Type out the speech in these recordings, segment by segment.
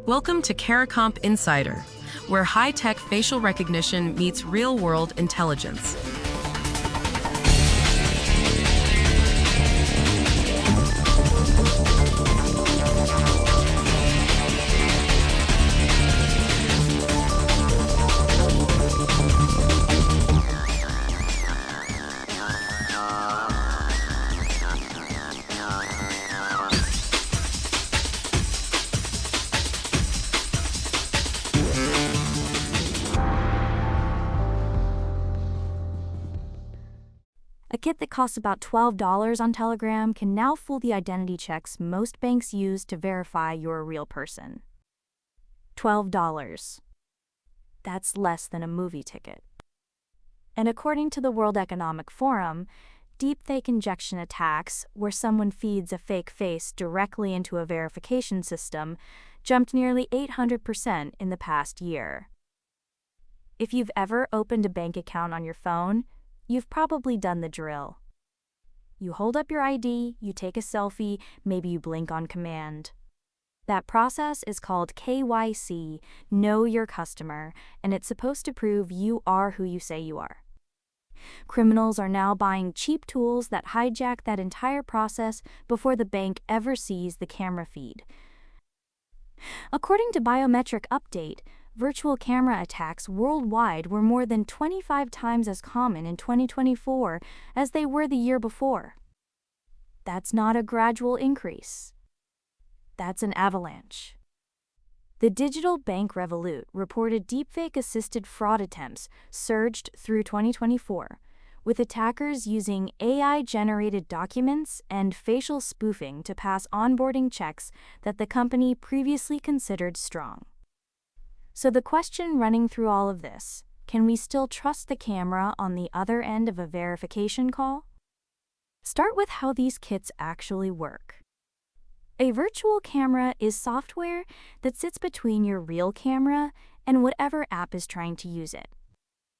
Welcome to CARICOMP Insider, where high-tech facial recognition meets real-world intelligence. A kit that costs about $12 on Telegram can now fool the identity checks most banks use to verify you're a real person. $12. That's less than a movie ticket. And according to the World Economic Forum, deepfake injection attacks, where someone feeds a fake face directly into a verification system, jumped nearly 800% in the past year. If you've ever opened a bank account on your phone, you've probably done the drill. You hold up your ID, you take a selfie, maybe you blink on command. That process is called KYC, Know Your Customer, and it's supposed to prove you are who you say you are. Criminals are now buying cheap tools that hijack that entire process before the bank ever sees the camera feed. According to Biometric update, virtual camera attacks worldwide were more than 25 times as common in 2024 as they were the year before. That's not a gradual increase. That's an avalanche. The digital bank Revolut reported deepfake-assisted fraud attempts surged through 2024, with attackers using AI-generated documents and facial spoofing to pass onboarding checks that the company previously considered strong. So the question running through all of this, can we still trust the camera on the other end of a verification call? Start with how these kits actually work. A virtual camera is software that sits between your real camera and whatever app is trying to use it.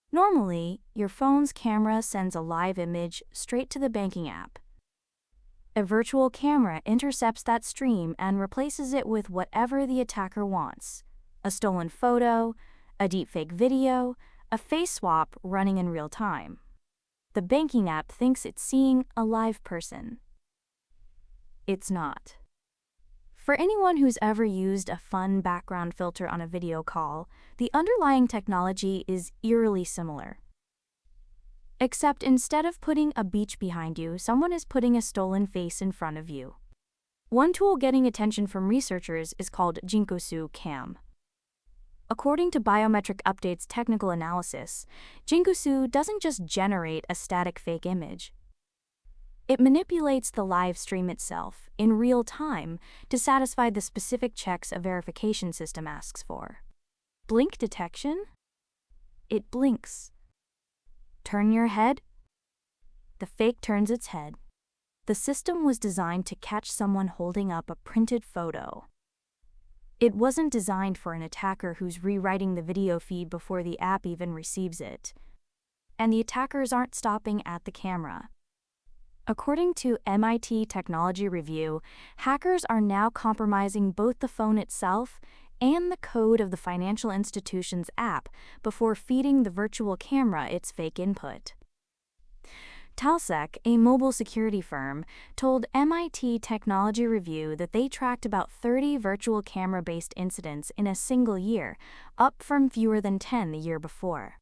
Normally, your phone's camera sends a live image straight to the banking app. A virtual camera intercepts that stream and replaces it with whatever the attacker wants. A stolen photo, a deepfake video, a face swap running in real time. The banking app thinks it's seeing a live person. It's not. For anyone who's ever used a fun background filter on a video call, the underlying technology is eerily similar. Except instead of putting a beach behind you, someone is putting a stolen face in front of you. One tool getting attention from researchers is called Jinkosu Cam. According to Biometric Update's technical analysis, Jinkosu doesn't just generate a static fake image. It manipulates the live stream itself in real time to satisfy the specific checks a verification system asks for. Blink detection? It blinks. Turn your head? The fake turns its head. The system was designed to catch someone holding up a printed photo. It wasn't designed for an attacker who's rewriting the video feed before the app even receives it. And the attackers aren't stopping at the camera. According to MIT Technology Review, hackers are now compromising both the phone itself and the code of the financial institution's app before feeding the virtual camera its fake input. Talsec, a mobile security firm, told MIT Technology Review that they tracked about 30 virtual camera-based incidents in a single year, up from fewer than 10 the year before.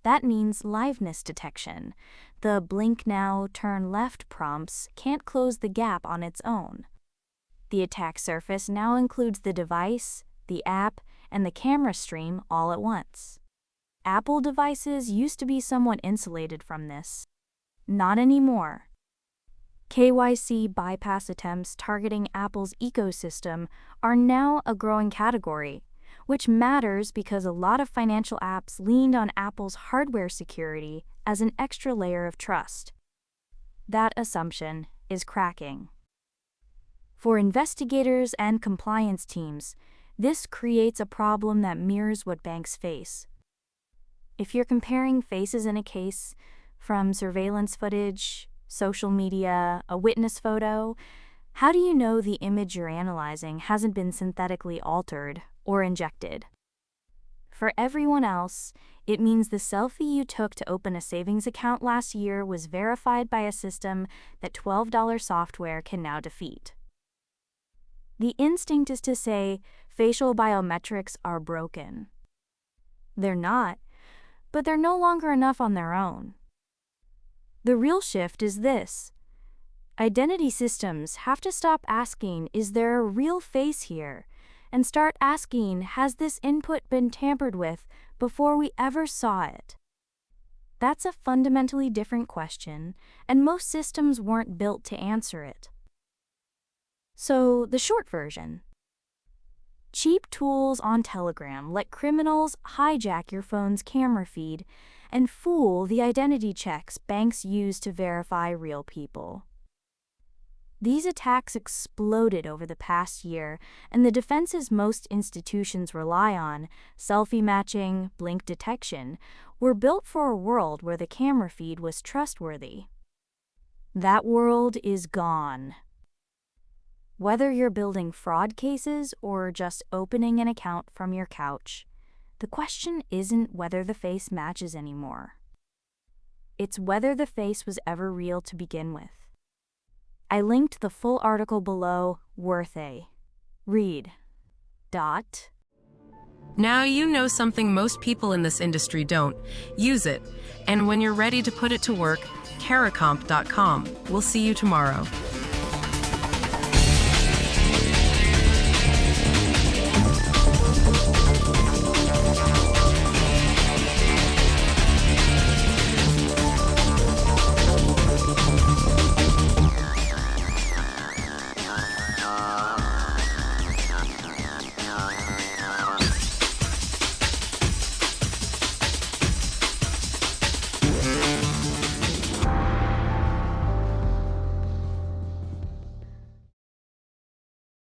That means liveness detection. The blink now, turn left prompts can't close the gap on its own. The attack surface now includes the device, the app, and the camera stream all at once. Apple devices used to be somewhat insulated from this. Not anymore. KYC bypass attempts targeting Apple's ecosystem are now a growing category, which matters because a lot of financial apps leaned on Apple's hardware security as an extra layer of trust. That assumption is cracking. For investigators and compliance teams, this creates a problem that mirrors what banks face. If you're comparing faces in a case, from surveillance footage, social media, a witness photo, how do you know the image you're analyzing hasn't been synthetically altered or injected. For everyone else, it means the selfie you took to open a savings account last year was verified by a system that $12 software can now defeat. The instinct is to say facial biometrics are broken. They're not, but they're no longer enough on their own. The real shift is this. Identity systems have to stop asking, is there a real face here? And start asking, has this input been tampered with before we ever saw it? That's a fundamentally different question, and most systems weren't built to answer it. So, the short version. Cheap tools on Telegram let criminals hijack your phone's camera feed and fool the identity checks banks use to verify real people. These attacks exploded over the past year, and the defenses most institutions rely on, selfie matching, blink detection, were built for a world where the camera feed was trustworthy. That world is gone. Whether you're building fraud cases or just opening an account from your couch, the question isn't whether the face matches anymore. It's whether the face was ever real to begin with. I linked the full article below, worth a read. Now you know something most people in this industry don't. Use it. And when you're ready to put it to work, caracomp.com. We'll see you tomorrow.